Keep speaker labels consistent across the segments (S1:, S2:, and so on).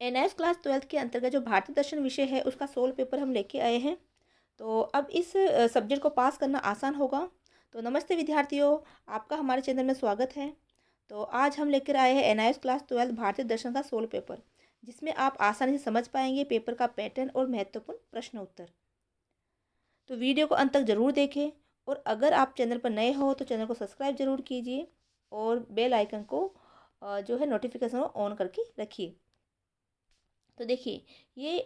S1: NIS class 12th के अंतर्गत जो भारतीय दर्शन विषय है उसका सोल्व पेपर हम लेके आए हैं। तो अब इस सब्जेक्ट को पास करना आसान होगा। तो नमस्ते विद्यार्थियों, आपका हमारे चैनल में स्वागत है। तो आज हम लेकर आए हैं एनआईएस क्लास 12th भारतीय दर्शन का सोल्व पेपर, जिसमें आप आसानी से समझ पाएंगे पेपर का पैटर्न और महत्वपूर्ण प्रश्न उत्तर। तो वीडियो को अंत तक जरूर देखें, और अगर आप चैनल पर नए हो तो चैनल को सब्सक्राइब जरूर कीजिए और बेल आइकन को जो है नोटिफिकेशन ऑन करके रखिए। तो देखिए, ये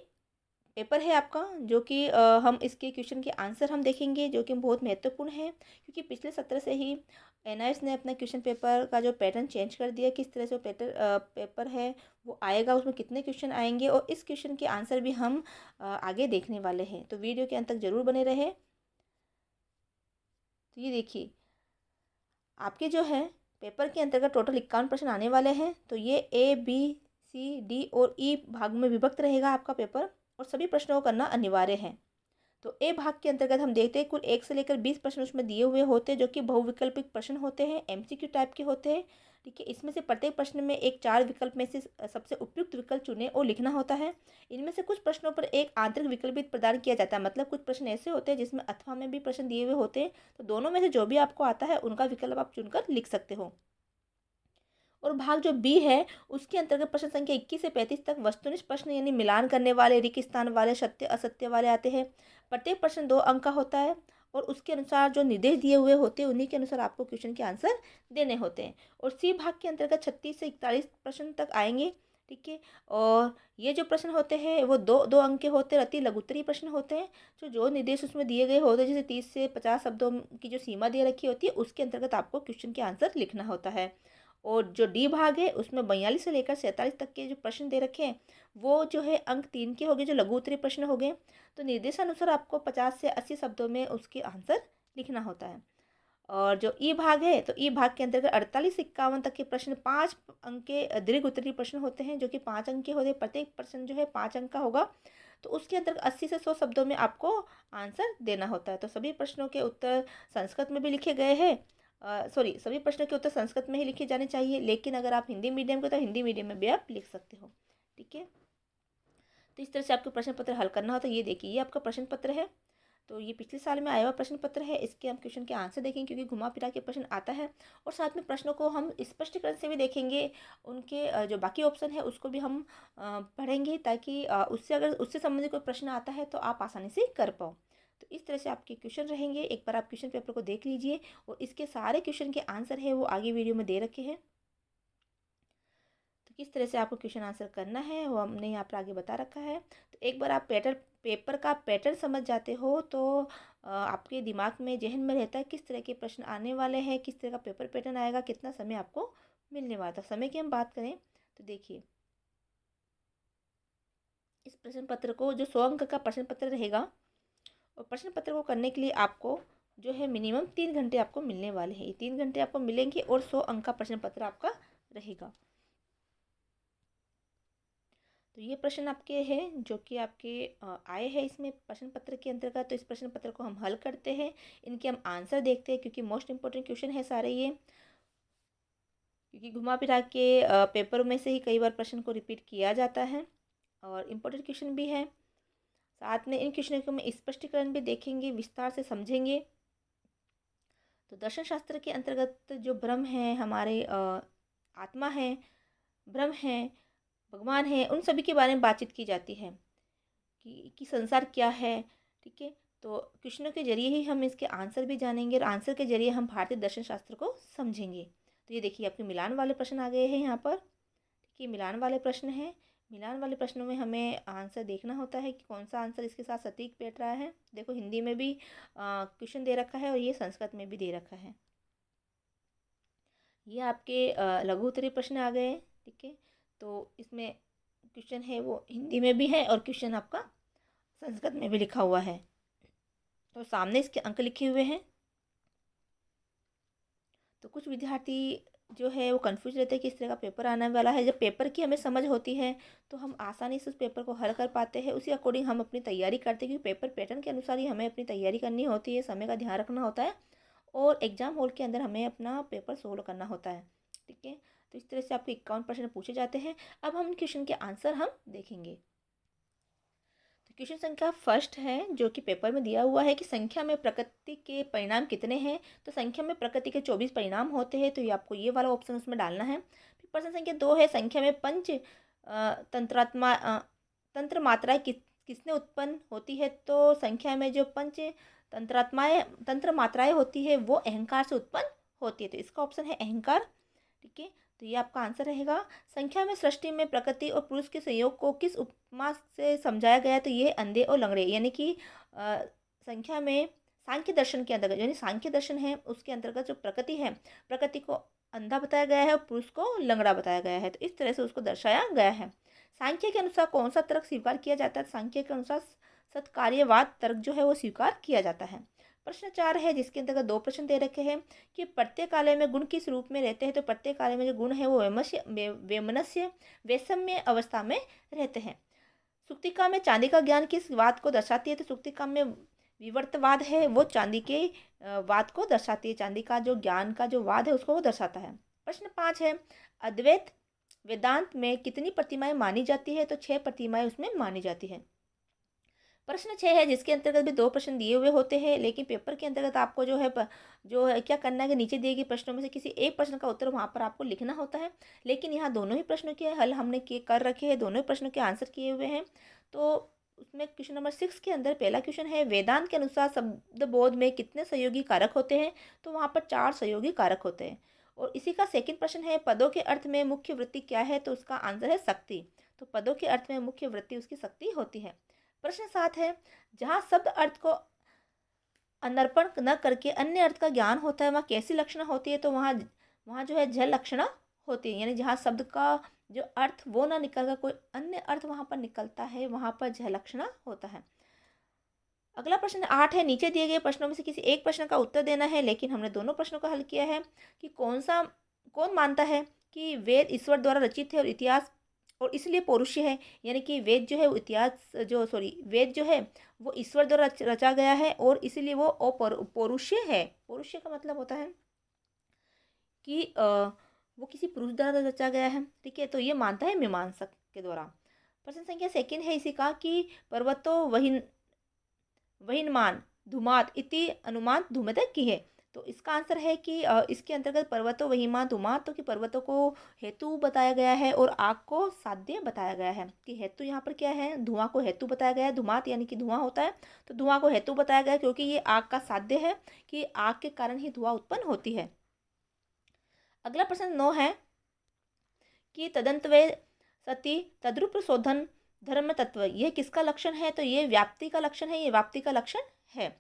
S1: पेपर है आपका, जो कि हम इसके क्वेश्चन के आंसर हम देखेंगे, जो कि बहुत महत्वपूर्ण है, क्योंकि पिछले सत्र से ही एनआईएस ने अपना क्वेश्चन पेपर का जो पैटर्न चेंज कर दिया, किस तरह से वो पेपर है वो आएगा, उसमें कितने क्वेश्चन आएंगे, और इस क्वेश्चन के आंसर भी हम आगे देखने वाले हैं। तो वीडियो के अंत तक जरूर बने रहे। तो ये देखिए, आपके जो है पेपर के अंतर्गत टोटल 51 प्रश्न आने वाले हैं। तो ये ए, बी, सी, डी और ई भाग में विभक्त रहेगा आपका पेपर, और सभी प्रश्नों को करना अनिवार्य है। तो ए भाग के अंतर्गत हम देखते हैं कुल 1 से लेकर 20 प्रश्न उसमें दिए हुए होते हैं, जो कि बहुविकल्पिक प्रश्न होते हैं, एमसीक्यू टाइप के होते हैं। ठीक है, इसमें से प्रत्येक प्रश्न में एक 4 विकल्प में से सबसे उपयुक्त विकल्प चुने और लिखना होता है। इनमें से कुछ प्रश्नों पर एक आंतरिक विकल्प भी प्रदान किया जाता है, मतलब कुछ प्रश्न ऐसे होते हैं जिसमें अथवा में भी प्रश्न दिए हुए होते हैं। तो दोनों में से जो भी आपको आता है उनका विकल्प आप चुनकर लिख सकते हो। और भाग जो बी है, उसके अंतर्गत प्रश्न संख्या 21 से 35 तक वस्तुनिष्ठ प्रश्न यानी मिलान करने वाले, रिक्त स्थान वाले, सत्य असत्य वाले आते हैं। प्रत्येक प्रश्न 2 अंक का होता है, और उसके अनुसार जो निर्देश दिए हुए होते हैं उन्हीं के अनुसार आपको क्वेश्चन के आंसर देने होते हैं। और सी भाग के अंतर्गत 36 से 41 प्रश्न तक आएंगे। ठीक है, और ये जो प्रश्न होते हैं वो 2 अंक के होते हैं, अति लघुत्तरीय प्रश्न होते हैं। जो निर्देश उसमें दिए गए होते हैं, जैसे 30 से 50 शब्दों की जो सीमा दे रखी होती है, उसके अंतर्गत आपको क्वेश्चन के आंसर लिखना होता है। और जो डी भाग है उसमें 42 से लेकर 47 तक के जो प्रश्न दे रखे हैं, वो जो है अंक 3 के हो गए, जो लघु उत्तरीय प्रश्न हो गए। तो निर्देशानुसार आपको 50 से 80 शब्दों में उसके आंसर लिखना होता है। और जो ई भाग है, तो ई भाग के अंतर्गत 48 से 51 तक के प्रश्न 5 अंक के दीर्घ उत्तरीय प्रश्न होते हैं, जो कि 5 अंक के होते हैं। प्रत्येक प्रश्न जो है 5 अंक का होगा। तो उसके अंतर्गत 80 से 100 शब्दों में आपको आंसर देना होता है। तो सभी प्रश्नों के उत्तर संस्कृत में भी लिखे गए हैं। सॉरी, सभी प्रश्नों के उत्तर संस्कृत में ही लिखे जाने चाहिए, लेकिन अगर आप हिंदी मीडियम के तो हिंदी मीडियम में भी आप लिख सकते हो। ठीक है, तो इस तरह से आपको प्रश्न पत्र हल करना होता है। ये देखिए, ये आपका प्रश्न पत्र है। तो ये पिछले साल में आया हुआ प्रश्न पत्र है। इसके हम क्वेश्चन के आंसर देखेंगे, क्योंकि घुमा फिरा के प्रश्न आता है, और साथ में प्रश्नों को हम स्पष्टीकरण से भी देखेंगे। उनके जो बाकी ऑप्शन है उसको भी हम पढ़ेंगे, ताकि उससे अगर उससे संबंधित कोई प्रश्न आता है तो आप आसानी से कर पाओ। तो इस तरह से आपके क्वेश्चन रहेंगे। एक बार आप क्वेश्चन पेपर को देख लीजिए, और इसके सारे क्वेश्चन के आंसर है वो आगे वीडियो में दे रखे हैं। तो किस तरह से आपको क्वेश्चन आंसर करना है वो हमने यहाँ पर आगे बता रखा है। तो एक बार आप पेपर का पैटर्न समझ जाते हो, तो आपके दिमाग में, जहन में रहता है किस तरह के प्रश्न आने वाले हैं, किस तरह का पेपर पैटर्न आएगा, कितना समय आपको मिलने वाला था। समय की हम बात करें तो देखिए, इस प्रश्न पत्र को, जो 100 अंक का प्रश्न पत्र रहेगा, और प्रश्न पत्र को करने के लिए आपको जो है मिनिमम 3 घंटे आपको मिलने वाले हैं। ये 3 घंटे आपको मिलेंगे, और 100 अंक का प्रश्न पत्र आपका रहेगा। तो ये प्रश्न आपके हैं, जो कि आपके आए हैं इसमें प्रश्न पत्र के अंतर्गत। तो इस प्रश्न पत्र को हम हल करते हैं, इनके हम आंसर देखते हैं, क्योंकि मोस्ट इंपॉर्टेंट क्वेश्चन है सारे ये, क्योंकि घुमा फिरा के पेपर में से ही कई बार प्रश्न को रिपीट किया जाता है, और इम्पोर्टेंट क्वेश्चन भी है। साथ में इन क्वेश्चनों को हम स्पष्टीकरण भी देखेंगे, विस्तार से समझेंगे। तो दर्शन शास्त्र के अंतर्गत जो ब्रह्म है, हमारे आत्मा है, ब्रह्म है, भगवान है, उन सभी के बारे में बातचीत की जाती है कि संसार क्या है। ठीक है, तो क्वेश्चनों के जरिए ही हम इसके आंसर भी जानेंगे, और आंसर के जरिए हम भारतीय दर्शन शास्त्र को समझेंगे। तो ये देखिए, आपके मिलान वाले प्रश्न आ गए हैं यहाँ पर। ठीक है, मिलान वाले प्रश्न हैं। मिलान वाले प्रश्नों में हमें आंसर देखना होता है कि कौन सा आंसर इसके साथ सटीक बैठ रहा है। देखो, हिंदी में भी क्वेश्चन दे रखा है, और ये संस्कृत में भी दे रखा है। ये आपके लघु उत्तरीय प्रश्न आ गए। ठीक है, तो इसमें क्वेश्चन है वो हिंदी में भी है, और क्वेश्चन आपका संस्कृत में भी लिखा हुआ है। तो सामने इसके अंक लिखे हुए हैं। तो कुछ विद्यार्थी जो है वो कंफ्यूज रहते हैं कि इस तरह का पेपर आने वाला है। जब पेपर की हमें समझ होती है तो हम आसानी से उस पेपर को हल कर पाते हैं। उसी अकॉर्डिंग हम अपनी तैयारी करते हैं, क्योंकि पेपर पैटर्न के अनुसार ही हमें अपनी तैयारी करनी होती है, समय का ध्यान रखना होता है, और एग्ज़ाम हॉल के अंदर हमें अपना पेपर सोल्व करना होता है। ठीक है, तो इस तरह से आपके 51 प्रश्न पूछे जाते हैं। अब हम क्वेश्चन के आंसर हम देखेंगे। तो क्वेश्चन संख्या फर्स्ट है जो कि पेपर में दिया हुआ है कि संख्या में प्रकृति के परिणाम कितने हैं। तो संख्या में प्रकृति के 24 परिणाम होते हैं, तो ये आपको ये वाला ऑप्शन उसमें डालना है। फिर प्रश्न संख्या 2 है संख्या में पंच तंत्र मात्राएं किसने उत्पन्न होती है। तो संख्या में जो पंच तंत्र मात्राएं होती है वो अहंकार से उत्पन्न होती है, तो इसका ऑप्शन है अहंकार। ठीक है, तो ये आपका आंसर रहेगा। संख्या में सृष्टि में प्रकृति और पुरुष के संयोग को किस उपमा से समझाया गया है। तो ये अंधे और लंगड़े, यानी कि संख्या में सांख्य दर्शन के अंतर्गत, यानी सांख्य दर्शन है उसके अंतर्गत जो प्रकृति है, प्रकृति को अंधा बताया गया है और पुरुष को लंगड़ा बताया गया है, तो इस तरह से उसको दर्शाया गया है। सांख्य के अनुसार कौन सा तर्क स्वीकार किया जाता है। सांख्य के अनुसार सत्कार्यवाद तर्क जो है वो स्वीकार किया जाता है। प्रश्न 4 है जिसके अंतर्गत 2 प्रश्न दे रखे हैं कि प्रत्येक काले में गुण किस रूप में रहते हैं। तो प्रत्येक काले में जो गुण है वो वैमनस्य वैषम्य अवस्था में रहते हैं। सुक्तिका में चांदी का ज्ञान किस वाद को दर्शाती है। तो सुक्तिका में विवर्तवाद है वो चांदी के वाद को दर्शाती है, चांदी का जो ज्ञान का जो वाद है उसको वो दर्शाता है। प्रश्न 5 है अद्वैत वेदांत में कितनी प्रतिमाएं मानी जाती है। तो 6 प्रतिमाएं उसमें मानी जाती है। प्रश्न 6 है जिसके अंतर्गत भी 2 प्रश्न दिए हुए होते हैं, लेकिन पेपर के अंतर्गत आपको जो है क्या करना है कि नीचे दिए गए प्रश्नों में से किसी एक प्रश्न का उत्तर वहाँ पर आपको लिखना होता है। लेकिन यहाँ दोनों ही प्रश्नों के हल हमने कर रखे हैं, दोनों ही प्रश्नों के आंसर किए हुए हैं। तो उसमें क्वेश्चन नंबर 6 के अंदर पहला क्वेश्चन है वेदांत के अनुसार शब्द बोध में कितने सहयोगी कारक होते हैं। तो वहाँ पर 4 सहयोगी कारक होते हैं। और इसी का सेकंड प्रश्न है पदों के अर्थ में मुख्य वृत्ति क्या है। तो उसका आंसर है शक्ति। तो पदों के अर्थ में मुख्य वृत्ति उसकी शक्ति होती है। प्रश्न 7 है जहाँ शब्द अर्थ को अनर्पण न करके अन्य अर्थ का ज्ञान होता है वहाँ कैसी लक्षणा होती है। तो वहाँ जो है जल लक्षणा होती है, यानी जहाँ शब्द का जो अर्थ वो ना निकल कर कोई अन्य अर्थ वहाँ पर निकलता है वहाँ पर जल लक्षणा होता है। अगला प्रश्न 8 है नीचे दिए गए प्रश्नों में से किसी एक प्रश्न का उत्तर देना है, लेकिन हमने दोनों प्रश्नों का हल किया है कि कौन मानता है कि वेद ईश्वर द्वारा रचित है और इतिहास और इसलिए पौरुष्य है। यानी कि वेद जो है वेद जो है वो ईश्वर द्वारा रचा गया है और इसलिए वो पौरुष्य है। पौरुष्य का मतलब होता है कि वो किसी पुरुष द्वारा रचा गया है। ठीक है, तो ये मानता है मीमांसक के द्वारा। प्रश्न संख्या 2 है इसी का कि पर्वतो वहिन्मान धुमात इति अनुमान धूमत की है। तो इसका आंसर है कि इसके अंतर्गत पर्वतो वहिमा धुमात, तो कि पर्वतों को हेतु बताया गया है और आग को साध्य बताया गया है। कि हेतु यहाँ पर क्या है, धुआं को हेतु बताया गया है, धुमात यानी कि धुआं होता है, तो धुआं को हेतु बताया गया है क्योंकि ये आग का साध्य है कि आग के कारण ही धुआं उत्पन्न होती है। अगला प्रश्न 9 है कि तदंतवे सती तद्रूप शोधन धर्म तत्व यह किसका लक्षण है। तो ये व्याप्ति का लक्षण है, ये व्याप्ति का लक्षण है।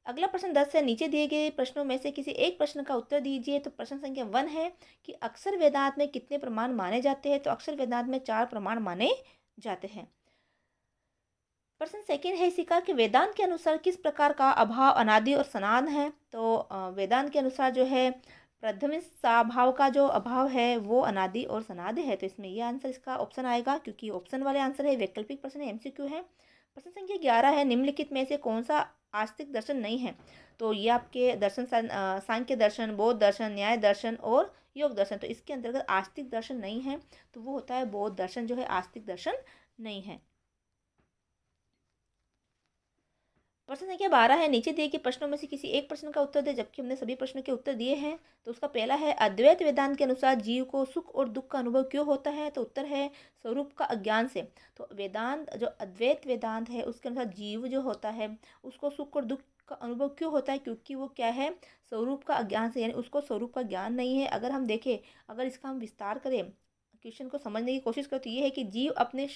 S1: अगला प्रश्न 10 है नीचे दिए गए प्रश्नों में से किसी एक प्रश्न का उत्तर दीजिए। तो प्रश्न संख्या 1 है कि अक्षर वेदांत में कितने प्रमाण माने जाते हैं। तो अक्षर वेदांत में 4 प्रमाण माने जाते हैं। प्रश्न 2 है इसी का कि वेदांत के अनुसार किस प्रकार का अभाव अनादि और सनातन है। तो वेदांत के अनुसार जो है प्रथम स्वभाव का जो अभाव है वो अनादि और सनादि है। तो इसमें ये आंसर इसका ऑप्शन आएगा क्योंकि ऑप्शन वाले आंसर है, वैकल्पिक प्रश्न है, MCQ है। प्रश्न संख्या 11 है निम्नलिखित में से कौन सा आस्तिक दर्शन नहीं है। तो ये आपके दर्शन सांख्य दर्शन, बौद्ध दर्शन, न्याय दर्शन और योग दर्शन। तो इसके अंतर्गत आस्तिक दर्शन नहीं है, तो वो होता है बौद्ध दर्शन जो है आस्तिक दर्शन नहीं है। प्रश्न संख्या 12 है नीचे दिए गए प्रश्नों में से किसी एक प्रश्न का उत्तर दे, जबकि हमने सभी प्रश्नों के उत्तर दिए हैं। तो उसका पहला है अद्वैत वेदांत के अनुसार जीव को सुख और दुख का अनुभव क्यों होता है। तो उत्तर है स्वरूप का अज्ञान से। तो वेदांत जो अद्वैत वेदांत है उसके अनुसार जीव जो होता है उसको सुख और दुख का अनुभव क्यों होता है, क्योंकि वो क्या है स्वरूप का अज्ञान से, यानी उसको स्वरूप का ज्ञान नहीं है। अगर हम देखें, अगर इसका हम विस्तार करें, क्वेश्चन को समझने की कोशिश करें, तो ये है कि जीव अपने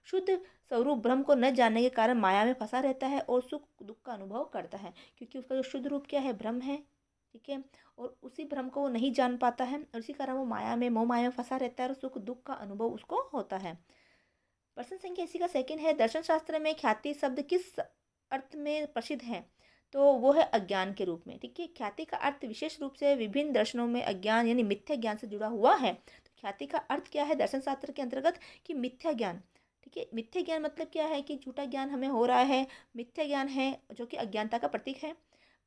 S1: शुद्ध स्वरूप ब्रह्म को न जानने के कारण माया में फंसा रहता है और सुख दुख का अनुभव करता है, क्योंकि उसका जो शुद्ध रूप क्या है ब्रह्म है। ठीक है, और उसी ब्रह्म को वो नहीं जान पाता है और इसी कारण वो मोह माया में फंसा रहता है और सुख दुख का अनुभव उसको होता है। प्रश्न संख्या इसी का 2 है दर्शन शास्त्र में ख्याति शब्द किस अर्थ में प्रसिद्ध है। तो वो है अज्ञान के रूप में। ठीक है, ख्याति का अर्थ विशेष रूप से विभिन्न दर्शनों में अज्ञान यानी मिथ्या ज्ञान से जुड़ा हुआ है। तो ख्याति का अर्थ क्या है दर्शन शास्त्र के अंतर्गत कि मिथ्या ज्ञान। ठीक है, मिथ्या ज्ञान मतलब क्या है कि झूठा ज्ञान हमें हो रहा है, मिथ्या ज्ञान है जो कि अज्ञानता का प्रतीक है।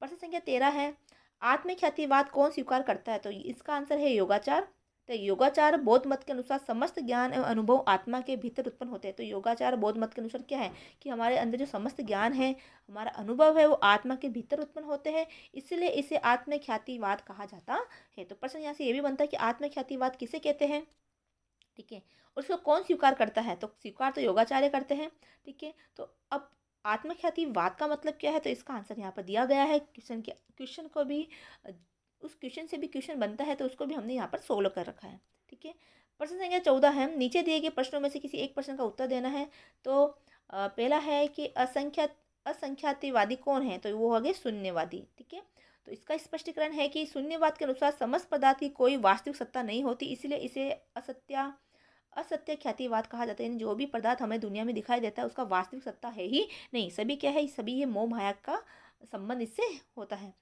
S1: प्रश्न संख्या 13 है आत्मख्यातिवाद कौन स्वीकार करता है। तो इसका आंसर है योगाचार। तो योगाचार बौद्ध मत के अनुसार समस्त ज्ञान एवं अनुभव आत्मा के भीतर उत्पन्न होते हैं। तो योगाचार बौद्ध मत के अनुसार क्या है कि हमारे अंदर जो समस्त ज्ञान है, हमारा अनुभव है, वो आत्मा के भीतर उत्पन्न होते हैं, इसलिए इसे आत्मख्यातिवाद कहा जाता है। तो प्रश्न यहाँ से ये भी बनता है कि आत्मख्यातिवाद किसे कहते हैं, ठीक है, और उसको कौन स्वीकार करता है। तो स्वीकार तो योगाचार्य करते हैं, ठीक है। तो अब आत्मख्यातिवाद का मतलब क्या है, तो इसका आंसर यहाँ पर दिया गया है। क्वेश्चन को भी उस क्वेश्चन से भी क्वेश्चन बनता है, तो उसको भी हमने यहाँ पर सोल्व कर रखा है, ठीक है। प्रश्न संख्या 14 है, नीचे दिए गए प्रश्नों में से किसी एक प्रश्न का उत्तर देना है। तो पहला है कि असंख्यातिवादी कौन है, तो वो हो गए शून्यवादी, ठीक है। तो इसका स्पष्टीकरण है कि शून्यवाद के अनुसार समस्त पदार्थ की कोई वास्तविक सत्ता नहीं होती, इसलिए इसे असत्य ख्यातिवाद कहा जाता है। यानी जो भी पदार्थ हमें दुनिया में दिखाई देता है उसका वास्तविक सत्ता है ही नहीं, सभी क्या है, सभी ये मोह माया का संबंध इससे होता है।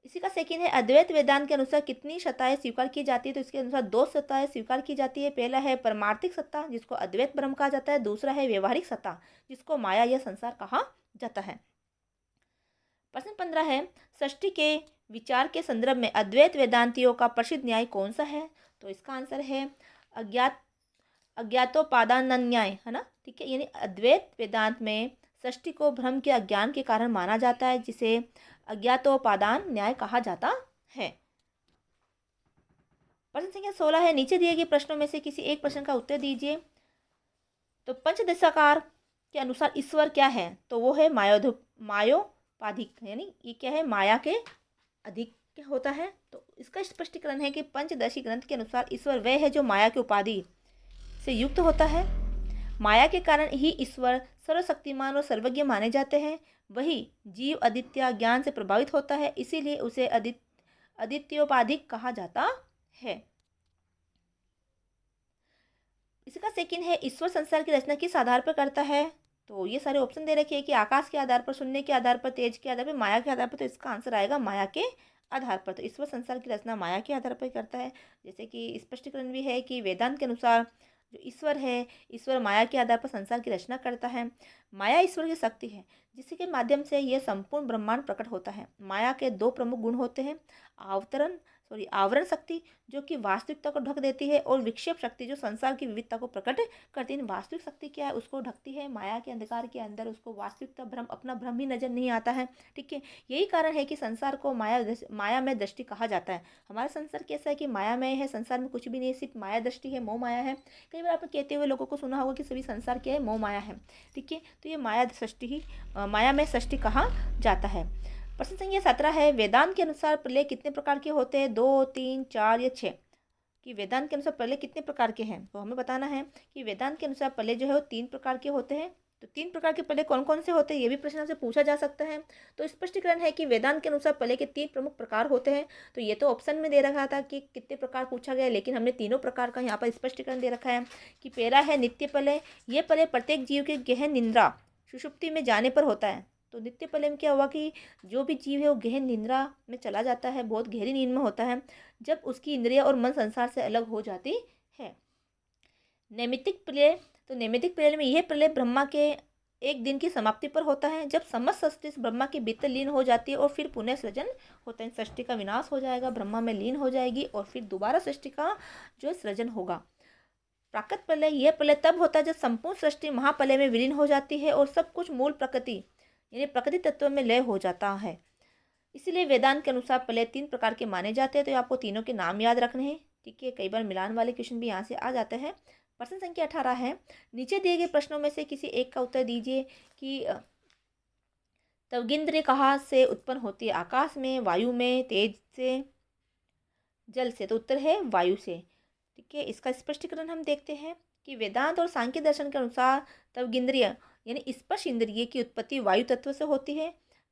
S1: इसी का सेकंड है, अद्वैत वेदांत के अनुसार कितनी सत्ताएं स्वीकार की जाती है, तो इसके अनुसार 2 सत्ताएं स्वीकार की जाती है। पहला है परमार्थिक सत्ता, जिसको अद्वैत ब्रह्म कहा जाता है। दूसरा है व्यवहारिक सत्ता, जिसको माया या संसार कहा जाता है। प्रश्न 15 है, सृष्टि के विचार के संदर्भ में अद्वैत वेदांतियों का प्रसिद्ध न्याय कौन सा है, तो इसका आंसर है अज्ञातोपादान न्याय, है ना, ठीक है। यानी अद्वैत वेदांत में सृष्टि को भ्रम के अज्ञान के कारण माना जाता है, जिसे अज्ञातोपादान न्याय कहा जाता है। प्रश्न संख्या 16 है, नीचे दिए गए प्रश्नों में से किसी एक प्रश्न का उत्तर दीजिए। तो पंचदशाकार के अनुसार ईश्वर क्या है, तो वो है मायोपाधिक, यानी ये क्या है, माया के अधिक होता है। तो इसका स्पष्टीकरण है कि पंचदशी ग्रंथ के अनुसार ईश्वर वह है जो माया की उपाधि से युक्त होता है। माया के कारण ही ईश्वर सर्वशक्तिमान और सर्वज्ञ माने जाते हैं। वही जीव अदित्य ज्ञान से प्रभावित होता है, इसीलिए उसे अदित्योपाधिक कहा जाता है। इसका सेकंड है, ईश्वर संसार की रचना किस आधार पर करता है, तो ये सारे ऑप्शन दे रखे हैं कि आकाश के आधार पर, शून्य के आधार पर, तेज के आधार पर, माया के आधार पर। तो इसका आंसर आएगा माया के आधार पर। तो ईश्वर संसार की रचना माया के आधार पर करता है। जैसे कि स्पष्टीकरण भी है कि वेदांत के अनुसार जो ईश्वर है, ईश्वर माया के आधार पर संसार की रचना करता है। माया ईश्वर की शक्ति है, जिसके माध्यम से यह संपूर्ण ब्रह्मांड प्रकट होता है। माया के 2 प्रमुख गुण होते हैं, आवरण शक्ति जो कि वास्तविकता को ढक देती है, और विक्षेप शक्ति जो संसार की विविधता को प्रकट करती है। वास्तविक शक्ति क्या है, उसको ढकती है, माया के अंधकार के अंदर उसको वास्तविकता अपना भ्रम ही नजर नहीं आता है, ठीक है। यही कारण है कि संसार को माया में दृष्टि कहा जाता है। हमारा संसार कैसा है कि मायामय है, संसार में कुछ भी नहीं, सिर्फ माया दृष्टि है, मोह माया है। कई बार आपने कहते हुए लोगों को सुना होगा कि सभी संसार क्या है, मोह माया है, ठीक है। तो ये माया में सृष्टि कहा जाता है। प्रश्न संख्या 17 है, वेदांत के अनुसार प्रलय कितने प्रकार के होते हैं, 2, 3, 4 या 6, कि वेदांत के अनुसार प्रलय कितने प्रकार के हैं। तो हमें बताना है कि वेदांत के अनुसार प्रलय जो है वो 3 प्रकार के होते हैं। तो 3 प्रकार के प्रलय कौन कौन से होते हैं, ये भी प्रश्न आपसे पूछा जा सकता है। तो स्पष्टीकरण है कि वेदांत के अनुसार प्रलय के 3 प्रमुख प्रकार होते हैं। तो ये तो ऑप्शन में दे रखा था कि कितने प्रकार पूछा गया, लेकिन हमने तीनों प्रकार का यहाँ पर स्पष्टीकरण दे रखा है। कि पहला है नित्य प्रलय, ये प्रलय प्रत्येक जीव के गहन निद्रा सुषुप्ति में जाने पर होता है। तो नित्य प्रलय में क्या हुआ कि जो भी जीव है वो गहन निद्रा में चला जाता है, बहुत गहरी नींद में होता है, जब उसकी इंद्रिय और मन संसार से अलग हो जाती है। नैमित्तिक प्रलय, तो नैमित्तिक प्रलय में यह प्रलय ब्रह्मा के एक दिन की समाप्ति पर होता है, जब समस्त सृष्टि ब्रह्मा के भीतर लीन हो जाती है और फिर पुनः सृजन होता है। सृष्टि का विनाश हो जाएगा, ब्रह्मा में लीन हो जाएगी और फिर दोबारा सृष्टि का जो सृजन होगा। प्राकृत प्रलय, यह प्रलय तब होता है जब संपूर्ण सृष्टि महाप्रलय में विलीन हो जाती है और सब कुछ मूल प्रकृति यानी प्रकृति तत्व में लय हो जाता है। इसीलिए वेदांत के अनुसार प्रलय 3 प्रकार के माने जाते हैं। तो आपको तीनों के नाम याद रखने हैं, ठीक है। कई बार मिलान वाले क्वेश्चन भी यहाँ से आ जाते हैं। प्रश्न संख्या 18 है, नीचे दिए गए प्रश्नों में से किसी एक का उत्तर दीजिए कि तवगिंद्रिय कहाँ से उत्पन्न होती है, आकाश में, वायु में, तेज से, जल से। तो उत्तर है वायु से, ठीक है। इसका स्पष्टीकरण हम देखते हैं कि वेदांत और सांख्य दर्शन के अनुसार तवगिंद्रिय यानी स्पर्श इंद्रिय की उत्पत्ति वायु तत्व से होती है।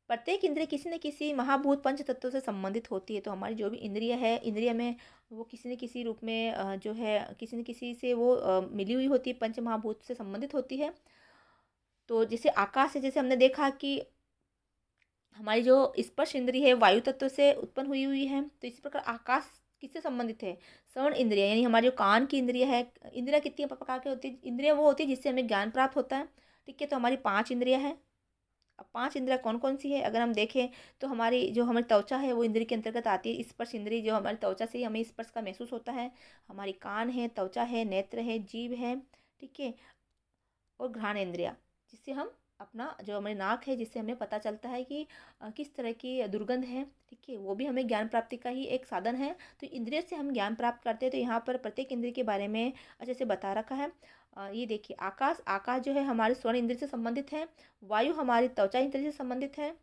S1: प्रत्येक इंद्रिय किसी न किसी महाभूत पंच तत्व से संबंधित होती है। तो हमारी जो भी इंद्रिय है, इंद्रिय में वो किसी न किसी रूप में जो है किसी न किसी से वो मिली हुई होती है, पंच महाभूत से संबंधित होती है। तो जैसे आकाश है, जैसे हमने देखा कि हमारी जो स्पर्श इंद्रिय है वायु तत्व से उत्पन्न हुई है। तो इसी प्रकार आकाश किससे संबंधित है, श्रवण इंद्रिय यानी हमारे जो कान की इंद्रिय है। इंद्रिया कितनी प्रकार की होती है, इंद्रिया वो होती है जिससे हमें ज्ञान प्राप्त होता है, ठीक है। तो हमारी 5 इंद्रियां हैं, अब 5 इंद्रियाँ कौन कौन सी है अगर हम देखें तो हमारी त्वचा है वो इंद्रिय के अंतर्गत आती है। स्पर्श इंद्रिय जो हमारी त्वचा से ही हमें स्पर्श का महसूस होता है। हमारी कान है, त्वचा है, नेत्र है, जीभ है, ठीक है, और घ्राण इंद्रिया, जिससे हम अपना जो हमारी नाक है जिससे हमें पता चलता है कि किस तरह की दुर्गंध है, ठीक है, वो भी हमें ज्ञान प्राप्ति का ही एक साधन है। तो इंद्रिय से हम ज्ञान प्राप्त करते हैं। तो यहाँ पर प्रत्येक इंद्रिय के बारे में अच्छे से बता रखा है। ये देखिए, आकाश आकाश जो है हमारे स्वर्ण इंद्रिय से संबंधित है। वायु हमारी त्वचा इंद्रिय से संबंधित है।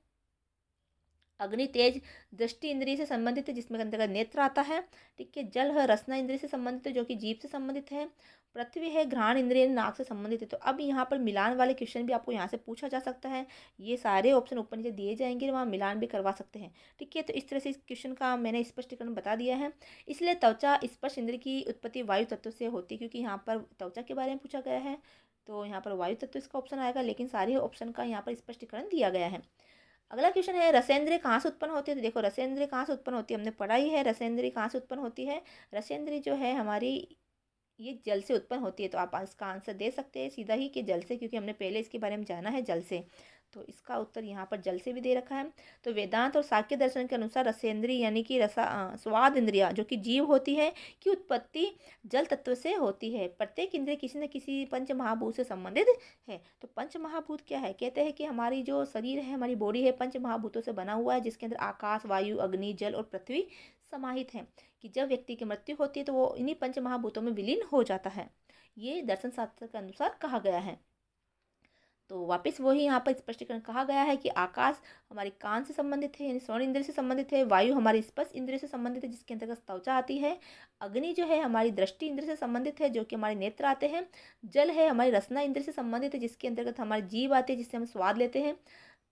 S1: अग्नि तेज दृष्टि इंद्रिय से संबंधित है, जिसमें अंतर्गत नेत्र आता है, ठीक है। जल है रसना इंद्रिय से संबंधित है, जो कि जीभ से संबंधित है। पृथ्वी है घ्राण इंद्रिय नाक से संबंधित है। तो अब यहाँ पर मिलान वाले क्वेश्चन भी आपको यहाँ से पूछा जा सकता है। ये सारे ऑप्शन ऊपर नीचे दिए जाएंगे, वहाँ मिलान भी करवा सकते हैं, ठीक है। तो इस तरह से इस क्वेश्चन का मैंने स्पष्टीकरण बता दिया है। इसलिए त्वचा स्पर्श इंद्रिय की उत्पत्ति वायु तत्व से होती है, क्योंकि यहाँ पर त्वचा के बारे में पूछा गया है, तो यहाँ पर वायु तत्व इसका ऑप्शन आएगा। लेकिन सारे ऑप्शन का यहाँ पर स्पष्टीकरण दिया गया है। अगला क्वेश्चन है, रसेंद्रिय कहाँ से उत्पन्न होती है। तो देखो, रसेंद्रिय कहाँ से उत्पन्न होती है, हमने पढ़ा ही है। रसेंद्रिय कहाँ से उत्पन्न होती है, रसेंद्रिय जो है हमारी ये जल से उत्पन्न होती है। तो आप इसका आंसर दे सकते हैं सीधा ही कि जल से, क्योंकि हमने पहले इसके बारे में जाना है जल से। तो इसका उत्तर यहाँ पर जल से भी दे रखा है। तो वेदांत और सांख्य दर्शन के अनुसार रसेंद्रिय यानी कि स्वाद इंद्रिया जो कि जीव होती है की उत्पत्ति जल तत्व से होती है। प्रत्येक इंद्रिय किसी न किसी पंच महाभूत से संबंधित है। तो पंच महाभूत क्या है, कहते हैं कि हमारी जो शरीर है, हमारी बॉडी है, पंच महाभूतों से बना हुआ है, जिसके अंदर आकाश, वायु, अग्नि, जल और पृथ्वी समाहित हैं। कि जब व्यक्ति की मृत्यु होती है तो वो इन्हीं पंच महाभूतों में विलीन हो जाता है। ये दर्शन शास्त्र के अनुसार कहा गया है। तो वापस वही यहाँ पर स्पष्टीकरण कहा गया है कि आकाश हमारे कान से संबंधित है, यानी श्रवण इंद्रिय से संबंधित है। वायु हमारी स्पर्श इंद्रिय से संबंधित है, जिसके अंतर्गत त्वचा आती है। अग्नि जो है हमारी दृष्टि इंद्रिय से संबंधित है, जो कि हमारे नेत्र आते हैं। जल है हमारी रसना इंद्रिय से संबंधित है, जिसके अंतर्गत हमारी जीभ आती है, जिससे हम स्वाद लेते हैं।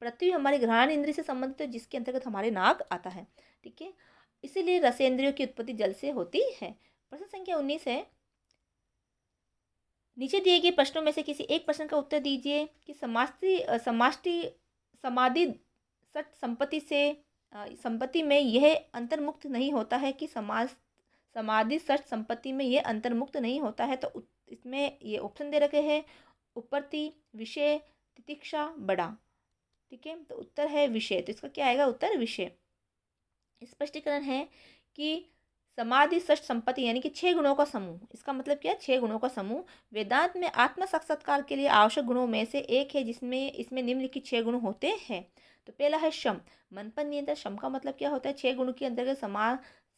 S1: पृथ्वी हमारी घ्राण इंद्रिय से संबंधित है, जिसके अंतर्गत हमारे नाक आता है, ठीक है। इसीलिए रसेंद्रियों की उत्पत्ति जल से होती है। प्रश्न संख्या 19 है, नीचे दिए गए प्रश्नों में से किसी एक प्रश्न का उत्तर दीजिए कि समाधि सट संपत्ति में यह अंतर्मुक्त नहीं होता है कि समाधि सट संपत्ति में यह अंतर्मुक्त नहीं होता है। तो इसमें ये ऑप्शन दे रखे हैं, उपरति, विषय, तितिक्षा, बड़ा, ठीक है। तो उत्तर है विषय। तो इसका क्या आएगा उत्तर, विषय। स्पष्टीकरण है कि समाधि षष्ठ संपत्ति यानी कि 6 गुणों का समूह। इसका मतलब क्या है, 6 गुणों का समूह वेदांत में आत्म साक्षात्कार के लिए आवश्यक गुणों में से एक है, जिसमें इसमें निम्नलिखित 6 गुण होते हैं। तो पहला है शम, मन पर नियंत्रण। शम का मतलब क्या होता है, 6 गुण के अंतर्गत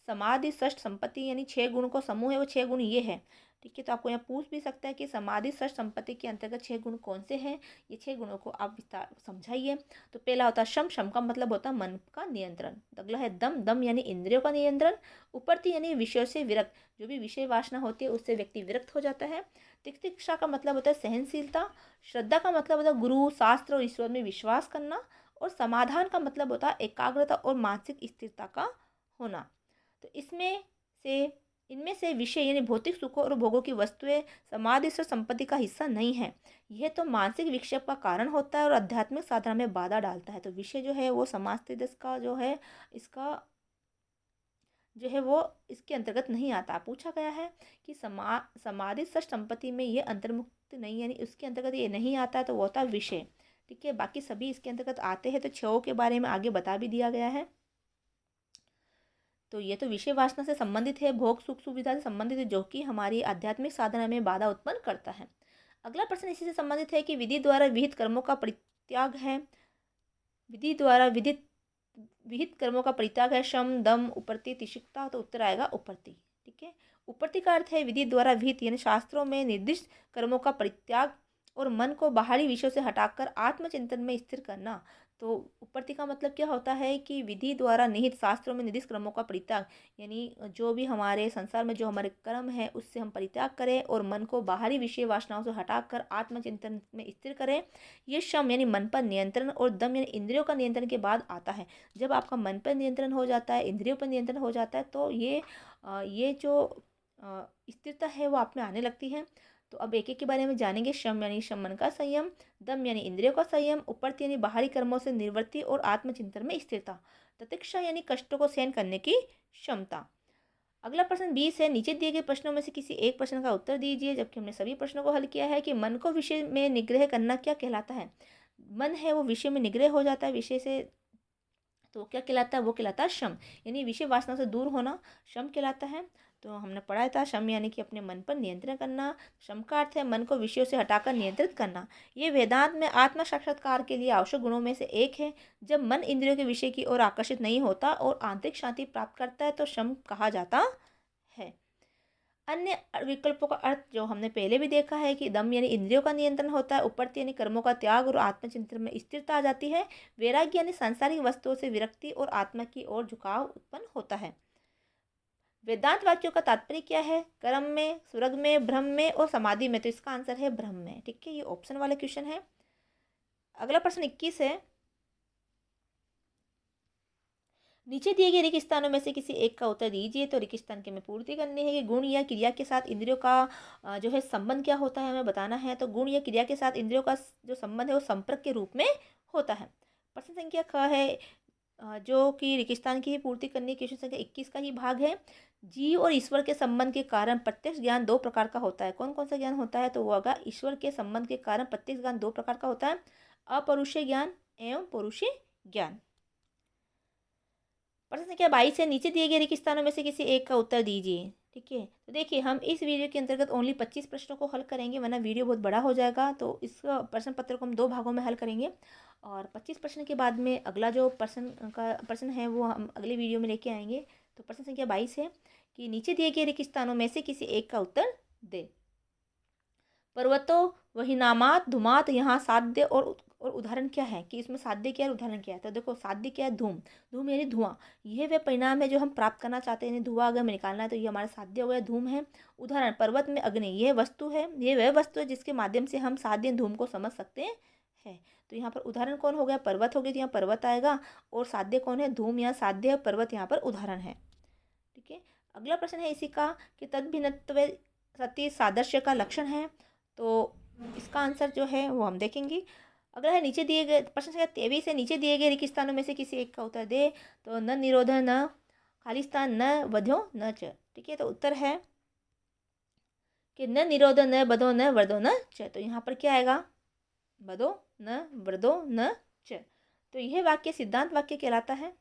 S1: समाधि षष्ठ संपत्ति यानी 6 गुण का समूह है, वो 6 गुण ये है, ठीक है। तो आपको यहाँ पूछ भी सकता है कि समाधि षष्ठ संपत्ति के अंतर्गत 6 गुण कौन से हैं। ये 6 गुणों को आप विस्तार समझाइए। तो पहला होता है शम, शम का मतलब होता है मन का नियंत्रण। अगला है दम, दम यानी इंद्रियों का नियंत्रण। उपरति यानी विषयों से विरक्त, जो भी विषय वासना होती है उससे व्यक्ति विरक्त हो जाता है। तितिक्षा का मतलब होता है सहनशीलता। श्रद्धा का मतलब होता है गुरु, शास्त्र और ईश्वर में विश्वास करना। और समाधान का मतलब होता है एकाग्रता और मानसिक स्थिरता का होना। तो इनमें से विषय यानी भौतिक सुखों और भोगों की वस्तुएं समाधि से संपत्ति का हिस्सा नहीं है। यह तो मानसिक विक्षेप का कारण होता है और आध्यात्मिक साधना में बाधा डालता है। तो विषय जो है वो समाज का जो है इसका जो है वो इसके अंतर्गत नहीं आता। पूछा गया है कि समाधि षष्ठ संपत्ति में ये अंतर्मुक्त नहीं, यानी उसके अंतर्गत ये नहीं आता है, तो वो होता है विषय, ठीक है। बाकी सभी इसके अंतर्गत आते हैं। तो 6 के बारे में आगे बता भी दिया गया है। तो ये तो विषय वासना से संबंधित है, भोग सुख सुविधा से संबंधित है, जो कि हमारी आध्यात्मिक साधना में बाधा उत्पन्न करता है। अगला प्रश्न इसी से संबंधित है कि विधि द्वारा विहित कर्मों का परित्याग है। विधि द्वारा विहित कर्मों का परित्याग है शम, दम, उपरति, तितिक्षा। तो उत्तर आएगा उपरति, ठीक है। उपरति का अर्थ है विधि द्वारा विहित यानी शास्त्रों में निर्दिष्ट कर्मों का परित्याग और मन को बाहरी विषयों से हटाकर आत्मचिंतन में स्थिर करना। तो उपरति का मतलब क्या होता है कि विधि द्वारा निहित शास्त्रों में निर्दिष्ट कर्मों का परित्याग, यानी जो भी हमारे संसार में जो हमारे कर्म है उससे हम परित्याग करें और मन को बाहरी विषय वासनाओं से हटाकर आत्मचिंतन में स्थिर करें। ये शम यानी मन पर नियंत्रण और दम यानी इंद्रियों का नियंत्रण के बाद आता है। जब आपका मन पर नियंत्रण हो जाता है, इंद्रियों पर नियंत्रण हो जाता है, तो ये जो स्थिरता है वो आप में आने लगती है। तो अब एक एक के बारे में जानेंगे। शम यानी मन का संयम, दम यानी इंद्रियों का संयम, उपरति यानी बाहरी कर्मों से निवृत्ति और आत्मचिंतन में स्थिरता, तितिक्षा यानी कष्टों को सहन करने की क्षमता। अगला प्रश्न 20 है, नीचे दिए गए प्रश्नों में से किसी एक प्रश्न का उत्तर दीजिए। जबकि हमने सभी प्रश्नों को हल किया है कि मन को विषय में निग्रह करना क्या कहलाता है। मन है वो विषय में निग्रह हो जाता है विषय से, तो क्या कहलाता है? वो कहलाता है शम, यानी विषय वासना से दूर होना शम कहलाता है। तो हमने पढ़ा था शम यानी कि अपने मन पर नियंत्रण करना। शम का अर्थ है मन को विषयों से हटाकर नियंत्रित करना। ये वेदांत में आत्म साक्षात्कार के लिए आवश्यक गुणों में से एक है। जब मन इंद्रियों के विषय की ओर आकर्षित नहीं होता और आंतरिक शांति प्राप्त करता है तो शम कहा जाता है। अन्य विकल्पों का अर्थ जो हमने पहले भी देखा है कि दम यानी इंद्रियों का नियंत्रण होता है, उपरति यानी कर्मों का त्याग और आत्मचिंतन में स्थिरता आ जाती है, वैराग्य यानी सांसारिक वस्तुओं से विरक्ति और आत्मा की ओर झुकाव उत्पन्न होता है। वेदांत वाक्यों का तात्पर्य क्या है? कर्म में, स्वर्ग में, ब्रह्म में और समाधि में। तो इसका आंसर है ब्रह्म में। ठीक है, ये ऑप्शन वाला क्वेश्चन है। अगला प्रश्न 21 है, नीचे दिए गए रिक्त स्थानों में से किसी एक का उत्तर दीजिए। तो रिक्त स्थान की हमें पूर्ति करनी है कि गुण या क्रिया के साथ इंद्रियों का जो है संबंध क्या होता है हमें बताना है। तो गुण या क्रिया के साथ इंद्रियों का जो संबंध है वो संपर्क के रूप में होता है। प्रश्न संख्या ख है जो कि रिक्त स्थान की ही पूर्ति करनी है। क्वेश्चन संख्या 21 का ही भाग है। जीव और ईश्वर के संबंध के कारण प्रत्यक्ष ज्ञान दो प्रकार का होता है। कौन कौन सा ज्ञान होता है? तो वो होगा ईश्वर के संबंध के कारण प्रत्यक्ष ज्ञान दो प्रकार का होता है, अपरुषीय ज्ञान एवं परुषीय ज्ञान। प्रश्न संख्या 22 है, नीचे दिए गए रिक्त स्थानों में से किसी एक का उत्तर दीजिए। ठीक है, तो देखिए हम इस वीडियो के अंतर्गत ओनली 25 प्रश्नों को हल करेंगे, वरना वीडियो बहुत बड़ा हो जाएगा। तो इस प्रश्न पत्र को हम 2 भागों में हल करेंगे और 25 प्रश्न के बाद में अगला जो प्रश्न है वो हम अगले वीडियो में लेके आएंगे। तो प्रश्न संख्या 22 है कि नीचे दिए गए रिक्त स्थानों में से किसी एक का उत्तर दे। पर्वतो वहीनामात धूमात, यहाँ साध्य और उदाहरण क्या है कि इसमें साध्य क्या है, उदाहरण क्या है? तो देखो साध्य क्या है? धूम। धूम यानी धुआं, यह वह परिणाम है जो हम प्राप्त करना चाहते हैं। यानी धुआं अगर हमें निकालना है तो ये हमारा साध्य हो गया, धूम है। उदाहरण पर्वत में अग्नि, यह वस्तु है, यह वह वस्तु है जिसके माध्यम से हम साध्य धूम को समझ सकते हैं। तो यहाँ पर उदाहरण कौन हो गया? पर्वत हो गया, तो यहाँ पर्वत आएगा। और साध्य कौन है? धूम यहाँ साध्य है, पर्वत यहाँ पर उदाहरण है। ठीक है, अगला प्रश्न है इसी का कि तद्भिन्नत्व सती सादृश्य का लक्षण है। तो इसका आंसर जो है वो हम देखेंगे। अगला है नीचे दिए गए प्रश्न संख्या 23 है, नीचे दिए गए रिक्त स्थानों में से किसी एक का उत्तर दे। तो न निरोध न खालिस्तान न वध्यो न च। ठीक है, तो उत्तर है कि न निरोध न बधो न वर्धो न च। तो यहाँ पर क्या आएगा? बधो न वर्धो न च। तो यह वाक्य सिद्धांत वाक्य कहलाता है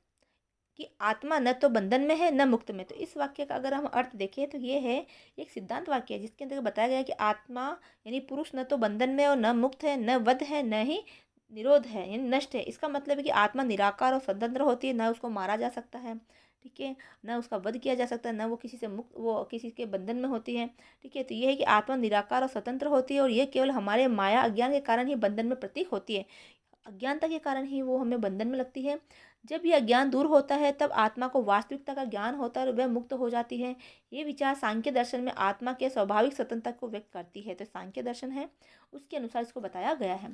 S1: कि आत्मा न तो बंधन में है न मुक्त में। तो इस वाक्य का अगर हम अर्थ देखें तो ये है एक सिद्धांत वाक्य है जिसके अंदर बताया गया है कि आत्मा यानी पुरुष न तो बंधन में और न मुक्त है, न वध है, न ही निरोध है यानी नष्ट है। इसका मतलब है कि आत्मा निराकार और स्वतंत्र होती है, न उसको मारा जा सकता है। ठीक है, न उसका वध किया जा सकता है, न वो किसी से मुक्त, वो किसी के बंधन में होती है। ठीक है, तो ये है कि आत्मा निराकार और स्वतंत्र होती है और ये केवल हमारे माया अज्ञान के कारण ही बंधन में प्रतीक होती है। अज्ञानता के कारण ही वो हमें बंधन में लगती है। जब यह अज्ञान दूर होता है तब आत्मा को वास्तविकता का ज्ञान होता है और वह मुक्त हो जाती है। ये विचार सांख्य दर्शन में आत्मा के स्वाभाविक स्वतंत्रता को व्यक्त करती है। तो सांख्य दर्शन है उसके अनुसार इसको बताया गया है।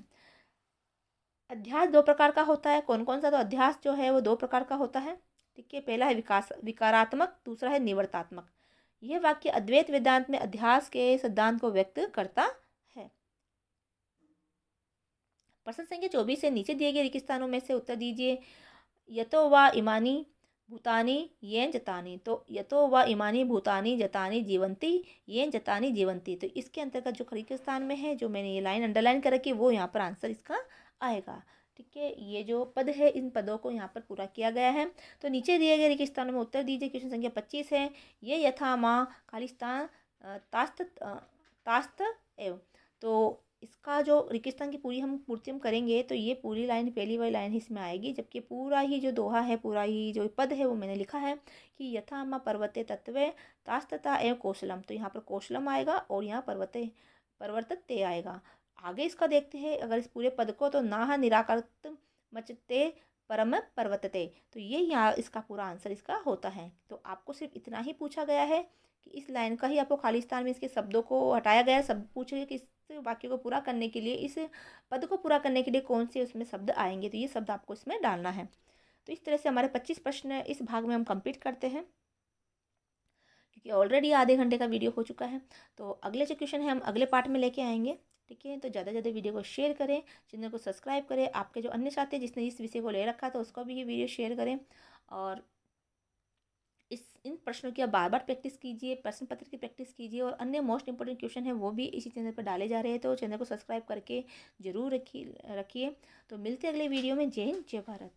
S1: अध्यास 2 प्रकार का होता है। कौन कौन सा? तो अध्यास जो है वो 2 प्रकार का होता है। ठीक है, पहला है विकारात्मक, दूसरा है निवर्तात्मक। यह वाक्य अद्वैत वेदांत में अध्यास के सिद्धांत को व्यक्त करता है। प्रश्न संख्या 24 से नीचे दिए गए रिक्त स्थानों में से उत्तर दीजिए। यतो वा इमानी भूतानि येन जतानि। तो यतो वा इमानी भूतानि जतानि जीवंती येन जतानि जीवंती। तो इसके अंतर्गत जो रिक्त स्थान में है, जो मैंने ये लाइन अंडरलाइन कर रखी है, वो यहाँ पर आंसर इसका आएगा। ठीक है, ये जो पद है इन पदों को यहाँ पर पूरा किया गया है। तो नीचे दिए गए रिक्त स्थानों में उत्तर दीजिए। क्वेश्चन संख्या 25 है, ये यथा माँ खालिस्तान तास्त एव। तो इसका जो रिक्त स्थान की पूरी हम पूर्ति हम करेंगे तो ये पूरी लाइन पहली वाली लाइन इसमें आएगी, जबकि पूरा ही जो दोहा है, पूरा ही जो पद है वो मैंने लिखा है कि यथा मा पर्वते तत्वे तास्तता एवं कौशलम। तो यहाँ पर कौशलम आएगा और यहाँ पर्वतते आएगा। आगे इसका देखते हैं अगर इस पूरे पद को, तो नाह निराकृत मचते परम पर्वतते। तो ये यहाँ इसका पूरा आंसर इसका होता है। तो आपको सिर्फ इतना ही पूछा गया है कि इस लाइन का ही आपको खाली स्थान में इसके शब्दों को हटाया गया है। सब पूछे कि इस वाक्य को पूरा करने के लिए, इस पद को पूरा करने के लिए कौन से उसमें शब्द आएंगे, तो ये शब्द आपको इसमें डालना है। तो इस तरह से हमारे 25 प्रश्न इस भाग में हम कंप्लीट करते हैं, क्योंकि ऑलरेडी आधे घंटे का वीडियो हो चुका है। तो अगले जो क्वेश्चन है हम अगले पार्ट में लेके आएंगे। ठीक है, तो ज़्यादा से ज़्यादा वीडियो को शेयर करें, चैनल को सब्सक्राइब करें। आपके जो अन्य साथी जिसने इस विषय को ले रखा था उसको भी ये वीडियो शेयर करें और इन प्रश्नों की आप बार बार प्रैक्टिस कीजिए, प्रश्न पत्र की प्रैक्टिस कीजिए और अन्य मोस्ट इंपॉर्टेंट क्वेश्चन है वो भी इसी चैनल पर डाले जा रहे हैं, तो चैनल को सब्सक्राइब करके जरूर रखिए। तो मिलते हैं अगले वीडियो में। जय हिंद, जय भारत।